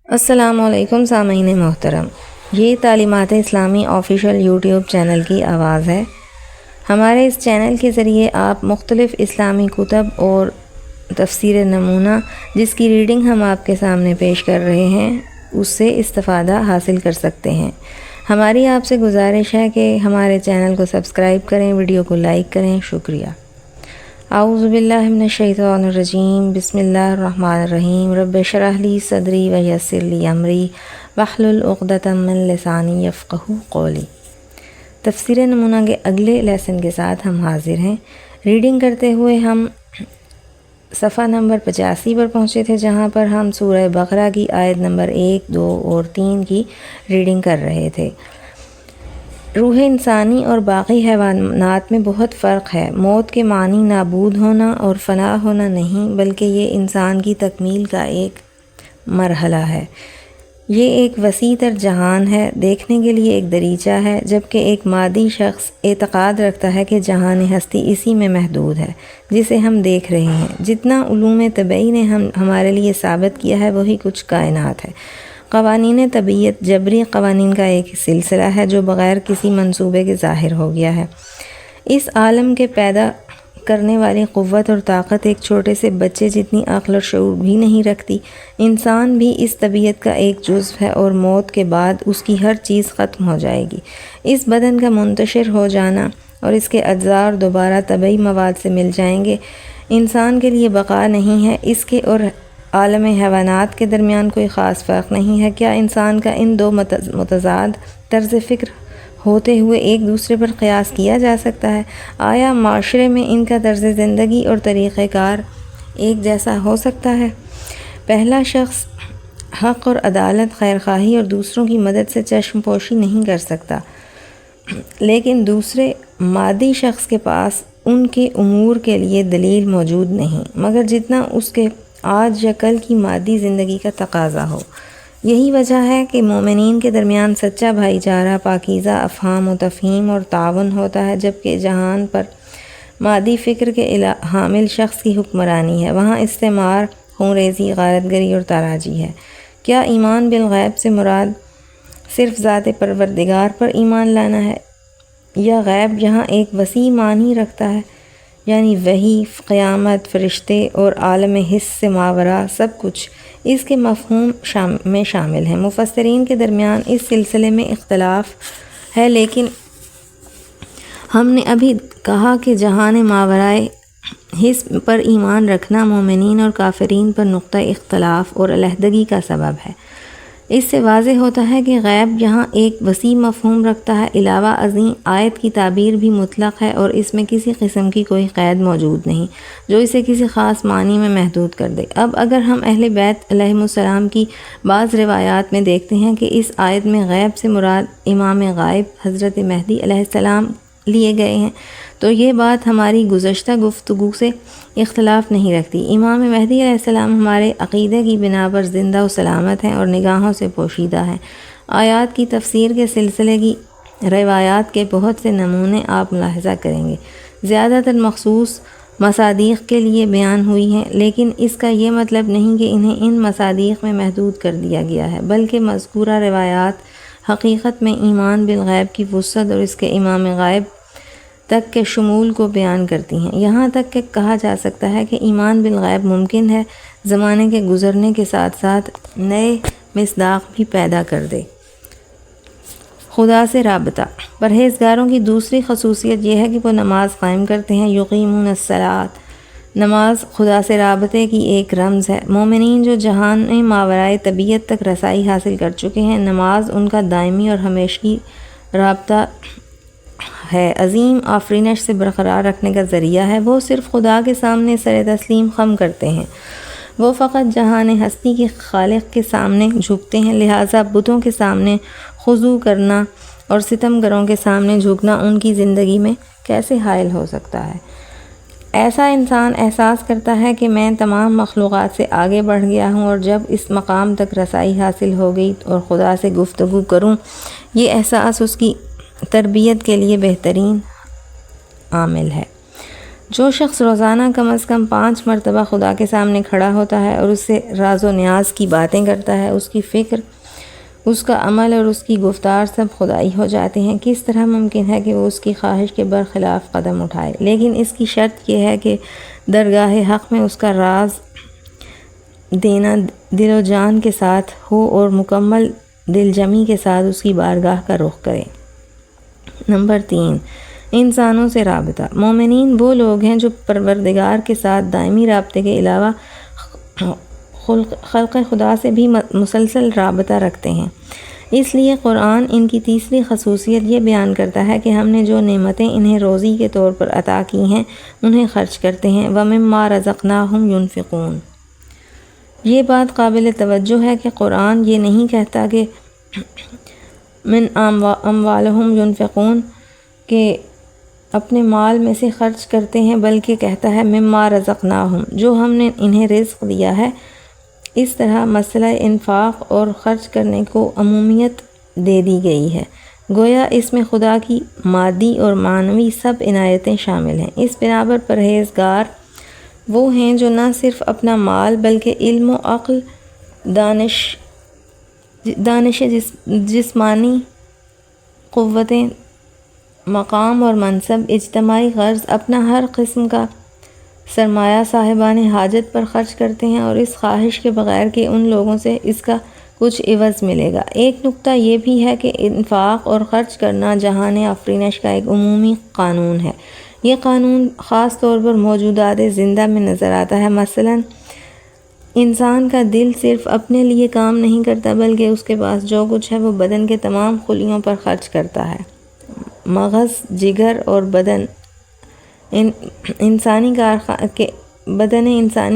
السلام علیکم سامعین محترم، یہ تعلیمات اسلامی آفیشیل یوٹیوب چینل کی آواز ہے۔ ہمارے اس چینل کے ذریعے آپ مختلف اسلامی کتب اور تفسیر نمونہ جس کی ریڈنگ ہم آپ کے سامنے پیش کر رہے ہیں اس سے استفادہ حاصل کر سکتے ہیں۔ ہماری آپ سے گزارش ہے کہ ہمارے چینل کو سبسکرائب کریں، ویڈیو کو لائک کریں۔ شکریہ۔ اعوذ باللہ من الشیطان الرجیم، بسم اللہ الرحمن الرحیم۔ رب اشرح لی صدری ویسر لی امری واحلل عقدۃ من لسانی یفقہوا قولی۔ تفسیر نمونہ کے اگلے لیسن کے ساتھ ہم حاضر ہیں۔ ریڈنگ کرتے ہوئے ہم صفحہ نمبر 85 پر پہنچے تھے، جہاں پر ہم سورہ بقرہ کی آیت نمبر 1، 2 اور 3 کی ریڈنگ کر رہے تھے۔ روح انسانی اور باقی حیوانات میں بہت فرق ہے۔ موت کے معنی نابود ہونا اور فنا ہونا نہیں، بلکہ یہ انسان کی تکمیل کا ایک مرحلہ ہے۔ یہ ایک وسیع تر جہان ہے، دیکھنے کے لیے ایک دریچہ ہے، جبکہ ایک مادی شخص اعتقاد رکھتا ہے کہ جہان ہستی اسی میں محدود ہے جسے ہم دیکھ رہے ہیں۔ جتنا علوم طبعی نے ہمارے لیے ثابت کیا ہے وہی کچھ کائنات ہے۔ قوانین طبیعت جبری قوانین کا ایک سلسلہ ہے جو بغیر کسی منصوبے کے ظاہر ہو گیا ہے۔ اس عالم کے پیدا کرنے والی قوت اور طاقت ایک چھوٹے سے بچے جتنی عقل اور شعور بھی نہیں رکھتی۔ انسان بھی اس طبیعت کا ایک جزو ہے اور موت کے بعد اس کی ہر چیز ختم ہو جائے گی۔ اس بدن کا منتشر ہو جانا اور اس کے اجزاء اور دوبارہ طبعی مواد سے مل جائیں گے۔ انسان کے لیے بقا نہیں ہے، اس کے اور عالم حیوانات کے درمیان کوئی خاص فرق نہیں ہے۔ کیا انسان کا ان دو متضاد طرز فکر ہوتے ہوئے ایک دوسرے پر قیاس کیا جا سکتا ہے؟ آیا معاشرے میں ان کا طرز زندگی اور طریقہ کار ایک جیسا ہو سکتا ہے؟ پہلا شخص حق اور عدالت، خیرخواہی اور دوسروں کی مدد سے چشم پوشی نہیں کر سکتا، لیکن دوسرے مادی شخص کے پاس ان کے امور کے لیے دلیل موجود نہیں، مگر جتنا اس کے آج یا کل کی مادی زندگی کا تقاضا ہو۔ یہی وجہ ہے کہ مومنین کے درمیان سچا بھائی چارہ، پاکیزہ افہام و تفہیم اور تعاون ہوتا ہے، جبکہ جہان پر مادی فکر کے حامل شخص کی حکمرانی ہے، وہاں استعمار، خونریزی، غارت گری اور تاراجی ہے۔ کیا ایمان بالغیب سے مراد صرف ذات پروردگار پر ایمان لانا ہے، یا غیب یہاں ایک وسیع معنی رکھتا ہے، یعنی وحی، قیامت، فرشتے اور عالم حس سے ماورا سب کچھ اس کے مفہوم میں شامل ہیں؟ مفسرین کے درمیان اس سلسلے میں اختلاف ہے، لیکن ہم نے ابھی کہا کہ جہان ماورائے حس پر ایمان رکھنا مومنین اور کافرین پر نقطہ اختلاف اور علیحدگی کا سبب ہے۔ اس سے واضح ہوتا ہے کہ غیب یہاں ایک وسیع مفہوم رکھتا ہے۔ علاوہ ازیں آیت کی تعبیر بھی مطلق ہے اور اس میں کسی قسم کی کوئی قید موجود نہیں جو اسے کسی خاص معنی میں محدود کر دے۔ اب اگر ہم اہل بیت علیہم السلام کی بعض روایات میں دیکھتے ہیں کہ اس آیت میں غیب سے مراد امام غائب حضرت مہدی علیہ السلام لیے گئے ہیں، تو یہ بات ہماری گزشتہ گفتگو سے اختلاف نہیں رکھتی۔ امام مہدی علیہ السلام ہمارے عقیدے کی بنا پر زندہ و سلامت ہیں اور نگاہوں سے پوشیدہ ہیں۔ آیات کی تفسیر کے سلسلے کی روایات کے بہت سے نمونے آپ ملاحظہ کریں گے، زیادہ تر مخصوص مصادیق کے لیے بیان ہوئی ہیں، لیکن اس کا یہ مطلب نہیں کہ انہیں ان مصادیق میں محدود کر دیا گیا ہے، بلکہ مذکورہ روایات حقیقت میں ایمان بالغیب کی وسعت اور اس کے امام غائب تک کے شمول کو بیان کرتی ہیں۔ یہاں تک کہ کہا جا سکتا ہے کہ ایمان بالغیب ممکن ہے زمانے کے گزرنے کے ساتھ ساتھ نئے مصداق بھی پیدا کر دے۔ خدا سے رابطہ۔ پرہیزگاروں کی دوسری خصوصیت یہ ہے کہ وہ نماز قائم کرتے ہیں۔ یقیمون الصلاۃ۔ نماز خدا سے رابطے کی ایک رمز ہے۔ مومنین جو جہان ماورائے طبیعت تک رسائی حاصل کر چکے ہیں، نماز ان کا دائمی اور ہمیشگی رابطہ ہے، عظیم آفرینش سے برقرار رکھنے کا ذریعہ ہے۔ وہ صرف خدا کے سامنے سر تسلیم خم کرتے ہیں، وہ فقط جہان ہستی کے خالق کے سامنے جھکتے ہیں، لہٰذا بتوں کے سامنے خضوع کرنا اور ستمگروں کے سامنے جھکنا ان کی زندگی میں کیسے حائل ہو سکتا ہے؟ ایسا انسان احساس کرتا ہے کہ میں تمام مخلوقات سے آگے بڑھ گیا ہوں، اور جب اس مقام تک رسائی حاصل ہو گئی اور خدا سے گفتگو کروں، یہ احساس اس کی تربیت کے لیے بہترین عامل ہے۔ جو شخص روزانہ کم از کم 5 مرتبہ خدا کے سامنے کھڑا ہوتا ہے اور اس سے راز و نیاز کی باتیں کرتا ہے، اس کی فکر، اس کا عمل اور اس کی گفتار سب خدائی ہو جاتے ہیں، کس طرح ممکن ہے کہ وہ اس کی خواہش کے برخلاف قدم اٹھائے؟ لیکن اس کی شرط یہ ہے کہ درگاہ حق میں اس کا راز دینا دل و جان کے ساتھ ہو اور مکمل دل جمی کے ساتھ اس کی بارگاہ کا رخ کرے۔ نمبر 3، انسانوں سے رابطہ۔ مومنین وہ لوگ ہیں جو پروردگار کے ساتھ دائمی رابطے کے علاوہ خلق خدا سے بھی مسلسل رابطہ رکھتے ہیں۔ اس لیے قرآن ان کی تیسری خصوصیت یہ بیان کرتا ہے کہ ہم نے جو نعمتیں انہیں روزی کے طور پر عطا کی ہیں انہیں خرچ کرتے ہیں۔ وَمِمَّا رَزَقْنَاهُمْ يُنْفِقُونَ۔ یہ بات قابل توجہ ہے کہ قرآن یہ نہیں کہتا کہ من اموالہم ينفقون کہ اپنے مال میں سے خرچ کرتے ہیں، بلکہ کہتا ہے مما رزقناہم، جو ہم نے انہیں رزق دیا ہے۔ اس طرح مسئلہ انفاق اور خرچ کرنے کو عمومیت دے دی گئی ہے، گویا اس میں خدا کی مادی اور معنوی سب عنایتیں شامل ہیں۔ اس بنا پر پرہیزگار وہ ہیں جو نہ صرف اپنا مال بلکہ علم و عقل، دانش جسمانی قوتیں، مقام اور منصب، اجتماعی غرض، اپنا ہر قسم کا سرمایہ صاحبان حاجت پر خرچ کرتے ہیں اور اس خواہش کے بغیر کہ ان لوگوں سے اس کا کچھ عوض ملے گا۔ ایک نکتہ یہ بھی ہے کہ انفاق اور خرچ کرنا جہان آفرینش کا ایک عمومی قانون ہے۔ یہ قانون خاص طور پر موجودات زندہ میں نظر آتا ہے۔ مثلا انسان کا دل صرف اپنے لیے کام نہیں کرتا بلکہ اس کے پاس جو کچھ ہے وہ بدن کے تمام خلیوں پر خرچ کرتا ہے۔ مغز، جگر اور بدن انسانی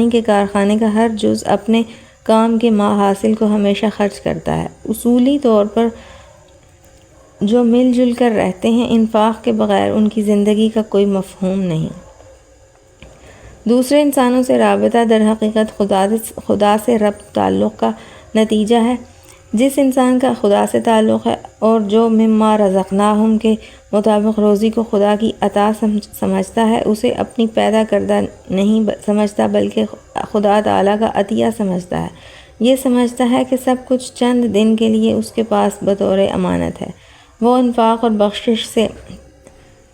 کے کارخانے کا ہر جز اپنے کام کے محاصل کو ہمیشہ خرچ کرتا ہے۔ اصولی طور پر جو مل جل کر رہتے ہیں، انفاق کے بغیر ان کی زندگی کا کوئی مفہوم نہیں۔ دوسرے انسانوں سے رابطہ در حقیقت خدا سے ربط تعلق کا نتیجہ ہے۔ جس انسان کا خدا سے تعلق ہے اور جو مما رزقناہم کے مطابق روزی کو خدا کی عطا سمجھتا ہے، اسے اپنی پیدا کردہ نہیں سمجھتا بلکہ خدا تعالیٰ کا عطیہ سمجھتا ہے۔ یہ سمجھتا ہے کہ سب کچھ چند دن کے لیے اس کے پاس بطور امانت ہے۔ وہ انفاق اور بخشش سے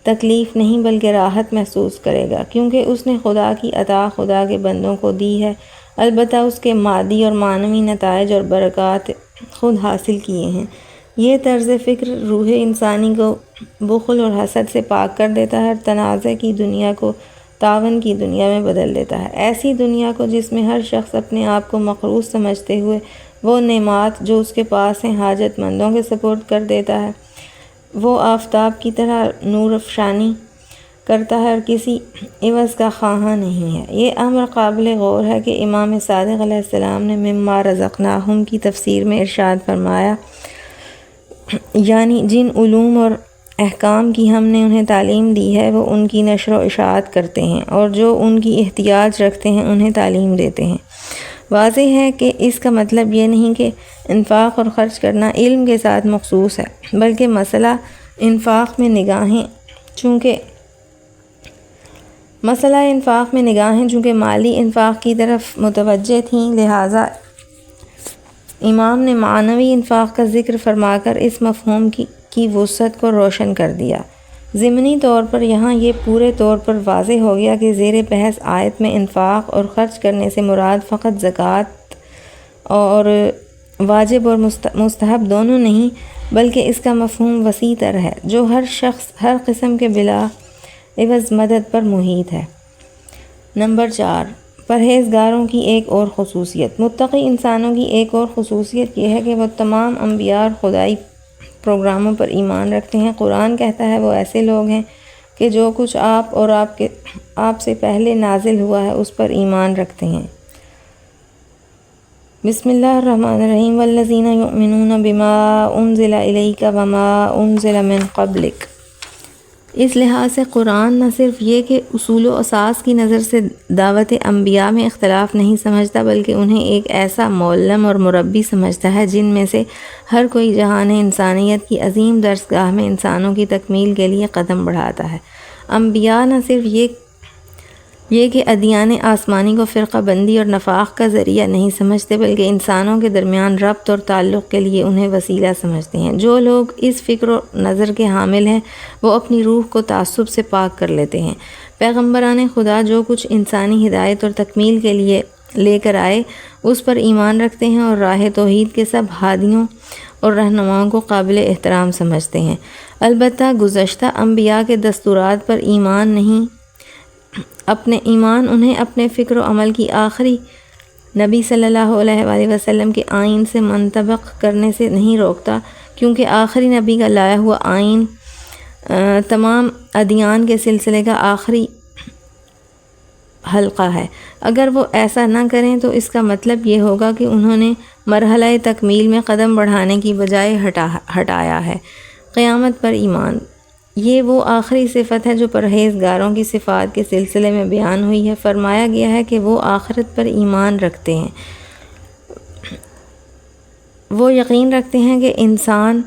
تکلیف نہیں بلکہ راحت محسوس کرے گا، کیونکہ اس نے خدا کی عطا خدا کے بندوں کو دی ہے، البتہ اس کے مادی اور معنوی نتائج اور برکات خود حاصل کیے ہیں۔ یہ طرز فکر روح انسانی کو بخل اور حسد سے پاک کر دیتا ہے اور تنازع کی دنیا کو تعاون کی دنیا میں بدل دیتا ہے، ایسی دنیا کو جس میں ہر شخص اپنے آپ کو مقروض سمجھتے ہوئے وہ نعمات جو اس کے پاس ہیں حاجت مندوں کے سپرد کر دیتا ہے۔ وہ آفتاب کی طرح نور افشانی کرتا ہے اور کسی عوض کا خواہاں نہیں ہے۔ یہ امر قابل غور ہے کہ امام صادق علیہ السلام نے مما رزقناہم کی تفسیر میں ارشاد فرمایا، یعنی جن علوم اور احکام کی ہم نے انہیں تعلیم دی ہے وہ ان کی نشر و اشاعت کرتے ہیں، اور جو ان کی احتیاج رکھتے ہیں انہیں تعلیم دیتے ہیں۔ واضح ہے کہ اس کا مطلب یہ نہیں کہ انفاق اور خرچ کرنا علم کے ساتھ مخصوص ہے، بلکہ مسئلہ انفاق میں نگاہیں چونکہ مالی انفاق کی طرف متوجہ تھیں، لہٰذا امام نے معنوی انفاق کا ذکر فرما کر اس مفہوم کی وسعت کو روشن کر دیا۔ ضمنی طور پر یہاں یہ پورے طور پر واضح ہو گیا کہ زیر بحث آیت میں انفاق اور خرچ کرنے سے مراد فقط زکوٰۃ اور واجب اور مستحب دونوں نہیں، بلکہ اس کا مفہوم وسیع تر ہے جو ہر شخص ہر قسم کے بلا عوض مدد پر محیط ہے۔ نمبر 4، پرہیزگاروں کی ایک اور خصوصیت۔ متقی انسانوں کی ایک اور خصوصیت یہ ہے کہ وہ تمام انبیاء اور خدائی پروگراموں پر ایمان رکھتے ہیں۔ قرآن کہتا ہے وہ ایسے لوگ ہیں کہ جو کچھ آپ اور آپ سے پہلے نازل ہوا ہے اس پر ایمان رکھتے ہیں۔ بسم اللہ الرحمن الرحیم، والذین یؤمنون بما انزل الیک وما انزل من قبلک۔ اس لحاظ سے قرآن نہ صرف یہ کہ اصول و اساس کی نظر سے دعوت انبیاء میں اختلاف نہیں سمجھتا بلکہ انہیں ایک ایسا معلم اور مربی سمجھتا ہے جن میں سے ہر کوئی جہان انسانیت کی عظیم درسگاہ میں انسانوں کی تکمیل کے لیے قدم بڑھاتا ہے۔ انبیاء نہ صرف یہ یہ کہ ادیان آسمانی کو فرقہ بندی اور نفاق کا ذریعہ نہیں سمجھتے، بلکہ انسانوں کے درمیان ربط اور تعلق کے لیے انہیں وسیلہ سمجھتے ہیں۔ جو لوگ اس فکر و نظر کے حامل ہیں وہ اپنی روح کو تعصب سے پاک کر لیتے ہیں۔ پیغمبران خدا جو کچھ انسانی ہدایت اور تکمیل کے لیے لے کر آئے اس پر ایمان رکھتے ہیں اور راہ توحید کے سب ہادیوں اور رہنماؤں کو قابل احترام سمجھتے ہیں۔ البتہ گزشتہ انبیاء کے دستورات پر ایمان انہیں اپنے فکر و عمل کی آخری نبی صلی اللہ علیہ وآلہ وسلم کے آئین سے منطبق کرنے سے نہیں روکتا، کیونکہ آخری نبی کا لایا ہوا آئین تمام ادیان کے سلسلے کا آخری حلقہ ہے۔ اگر وہ ایسا نہ کریں تو اس کا مطلب یہ ہوگا کہ انہوں نے مرحلہ تکمیل میں قدم بڑھانے کی بجائے ہٹایا ہے۔ قیامت پر ایمان، یہ وہ آخری صفت ہے جو پرہیزگاروں کی صفات کے سلسلے میں بیان ہوئی ہے۔ فرمایا گیا ہے کہ وہ آخرت پر ایمان رکھتے ہیں، وہ یقین رکھتے ہیں کہ انسان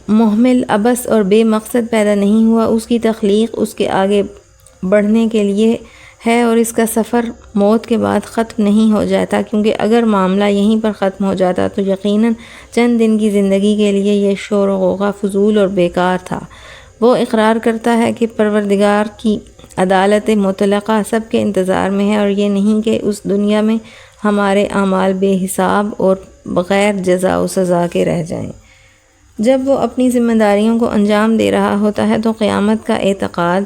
محمل، عبث اور بے مقصد پیدا نہیں ہوا، اس کی تخلیق اس کے آگے بڑھنے کے لیے ہے اور اس کا سفر موت کے بعد ختم نہیں ہو جاتا، کیونکہ اگر معاملہ یہیں پر ختم ہو جاتا تو یقیناً چند دن کی زندگی کے لیے یہ شور و غوغا فضول اور بیکار تھا۔ وہ اقرار کرتا ہے کہ پروردگار کی عدالت مطلقہ سب کے انتظار میں ہے، اور یہ نہیں کہ اس دنیا میں ہمارے اعمال بے حساب اور بغیر جزا و سزا کے رہ جائیں۔ جب وہ اپنی ذمہ داریوں کو انجام دے رہا ہوتا ہے تو قیامت کا اعتقاد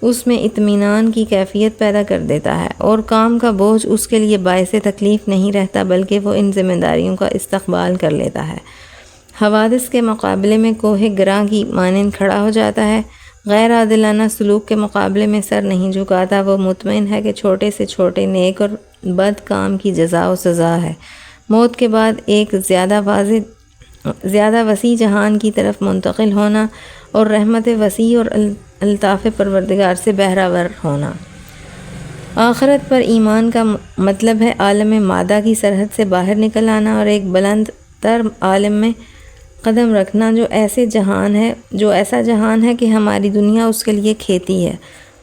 اس میں اطمینان کی کیفیت پیدا کر دیتا ہے، اور کام کا بوجھ اس کے لیے باعث تکلیف نہیں رہتا، بلکہ وہ ان ذمہ داریوں کا استقبال کر لیتا ہے۔ حوادث کے مقابلے میں کوہ گراں کی مانند کھڑا ہو جاتا ہے، غیر عادلانہ سلوک کے مقابلے میں سر نہیں جھکاتا۔ وہ مطمئن ہے کہ چھوٹے سے چھوٹے نیک اور بد کام کی جزا و سزا ہے۔ موت کے بعد ایک زیادہ وسیع جہان کی طرف منتقل ہونا اور رحمت وسیع اور الطاف پروردگار سے بہرہ ہونا۔ آخرت پر ایمان کا مطلب ہے عالم مادہ کی سرحد سے باہر نکل آنا اور ایک بلند تر عالم میں قدم رکھنا جو ایسا جہان ہے کہ ہماری دنیا اس کے لیے کھیتی ہے۔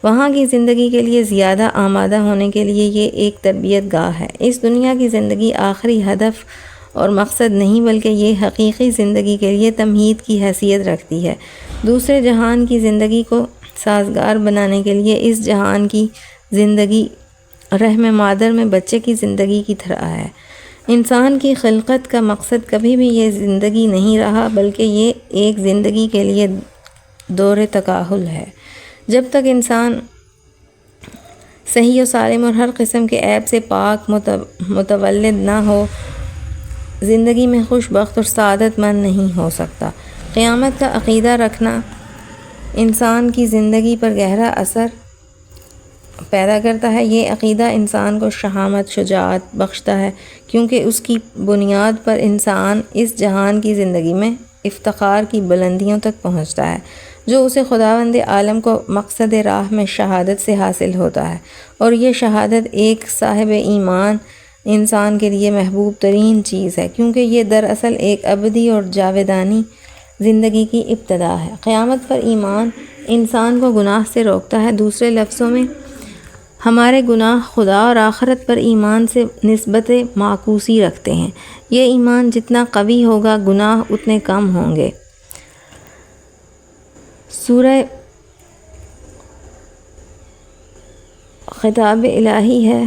وہاں کی زندگی کے لیے زیادہ آمادہ ہونے کے لیے یہ ایک تربیت گاہ ہے۔ اس دنیا کی زندگی آخری ہدف اور مقصد نہیں، بلکہ یہ حقیقی زندگی کے لیے تمہید کی حیثیت رکھتی ہے۔ دوسرے جہان کی زندگی کو سازگار بنانے کے لیے اس جہان کی زندگی رحم مادر میں بچے کی زندگی کی طرح ہے۔ انسان کی خلقت کا مقصد کبھی بھی یہ زندگی نہیں رہا، بلکہ یہ ایک زندگی کے لیے دور تکاہل ہے۔ جب تک انسان صحیح و سالم اور ہر قسم کے عیب سے پاک متولد نہ ہو، زندگی میں خوش بخت اور سعادت مند نہیں ہو سکتا۔ قیامت کا عقیدہ رکھنا انسان کی زندگی پر گہرا اثر پیدا کرتا ہے۔ یہ عقیدہ انسان کو شہامت، شجاعت بخشتا ہے، کیونکہ اس کی بنیاد پر انسان اس جہان کی زندگی میں افتخار کی بلندیوں تک پہنچتا ہے، جو اسے خداوند عالم کو مقصد راہ میں شہادت سے حاصل ہوتا ہے، اور یہ شہادت ایک صاحب ایمان انسان کے لیے محبوب ترین چیز ہے، کیونکہ یہ دراصل ایک ابدی اور جاودانی زندگی کی ابتدا ہے۔ قیامت پر ایمان انسان کو گناہ سے روکتا ہے۔ دوسرے لفظوں میں ہمارے گناہ خدا اور آخرت پر ایمان سے نسبت معکوسی رکھتے ہیں۔ یہ ایمان جتنا قوی ہوگا گناہ اتنے کم ہوں گے۔ سورہ خطاب الہی ہے۔